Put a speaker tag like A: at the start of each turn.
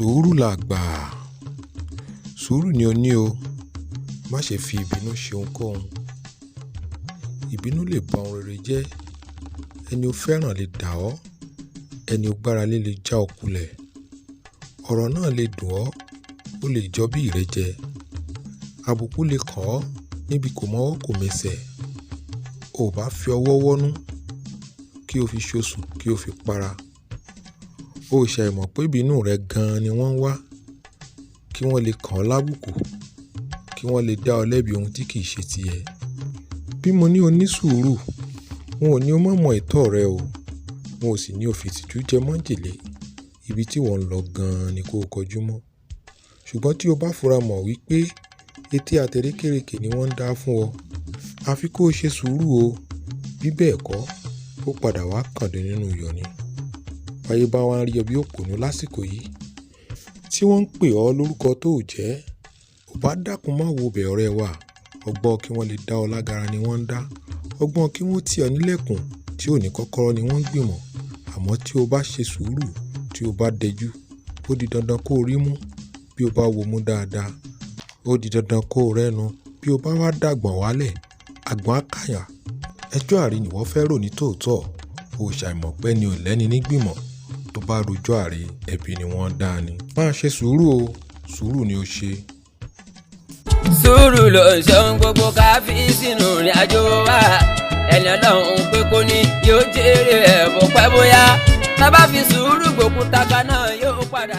A: Suuru làgbà. Sùúrù ni o ní o. Má ṣe fi ìbínú ṣe ohunkóhun. Ìbínú lè ba ohun rere jẹ́. Ẹni o fẹ́ràn lè dà ọ́. Ẹni o gbára lé lè já ọ kulẹ̀. Ọ̀rọ̀ náà lè dùn ọ́. Ó lè jọ bí ìrẹ́jẹ. Àbùkù lè kàn ọ́ níbi kò mọ́wọ́ kò mẹsẹ̀. O bá fi ọwọ́ wọ́nú kí o fi ṣoṣù kí o fi para. O ṣàìmọ̀ pé ìbínú rẹ gan-an ni wọ́n ń wá. Kí wọ́n lè kàn ọ́ lábùkù. Kí wọ́n lè dá ọ lẹ́bi ohun tí kìí ṣe tiẹ̀. Bí mo ní o ní sùúrù, n ò ní o má mọ ẹ̀tọ́ rẹ o. N ò sì ní o fi ìtìjú jẹ májèlé. Ibi tí wọ́n ń lọ gan-an ni kó o kọjú mọ́. Ṣùgbọ́n tí o bá fura mọ̀ wípé etí àtẹ̀rékèrèkè ni wọ́n ń dá fún ọ, àfi kó o ṣe sùúrù o. Bí bẹ́ẹ̀ kọ́, ó padà wá kàndé nínú iyọ̀ ni. Báyé bá wá ń rí ọ bí òpònú lásìkò yìí, tí wọ́n ń pè ọ́ lórúkọ tó ò jẹ́, ò bá dákun má wo bẹ̀ ọ̀rẹ́ wa. Ọgbọ́n kí wọ́n lè dá ọ lágara ni wọ́n ń dá. Ọgbọ́n kí wọ́n tì ọ nílẹ̀kùn tí ò ní kọ́kọ́rọ́ ni wọ́n ń gbìmọ̀. Àmọ́ tí o bá ṣe sùúrù, tí o bá dẹjú, ó di dandan kó o rí mú. Bí o bá wo mú dáadáa, ó di dandan kó o rẹ́nu. Bí o bá wá dàgbọ̀n wálẹ̀, àgbọ̀n á kàyà. Ẹjọ́ àrí ni wọ́n fẹ́ rò ní tòótọ́. O ṣàìmọ̀ pé ni ò lẹ́ni nígbìmọ̀. Tó bá rojọ́ àrí, ẹ̀bi ni wọ́n dá ni. Máa ṣe sùúrù o. Sùúrù ni o ṣe.
B: Sùúrù ló ń ṣe ohun gbogbo ká fi sínú ìrìn àjò wa. Ẹni Ọlọ́run pé kó ní yóò jèrè ẹ̀ bó pẹ́ bóyá. Tá bá fi sùúrù gbòkúta kan náà yóò padà.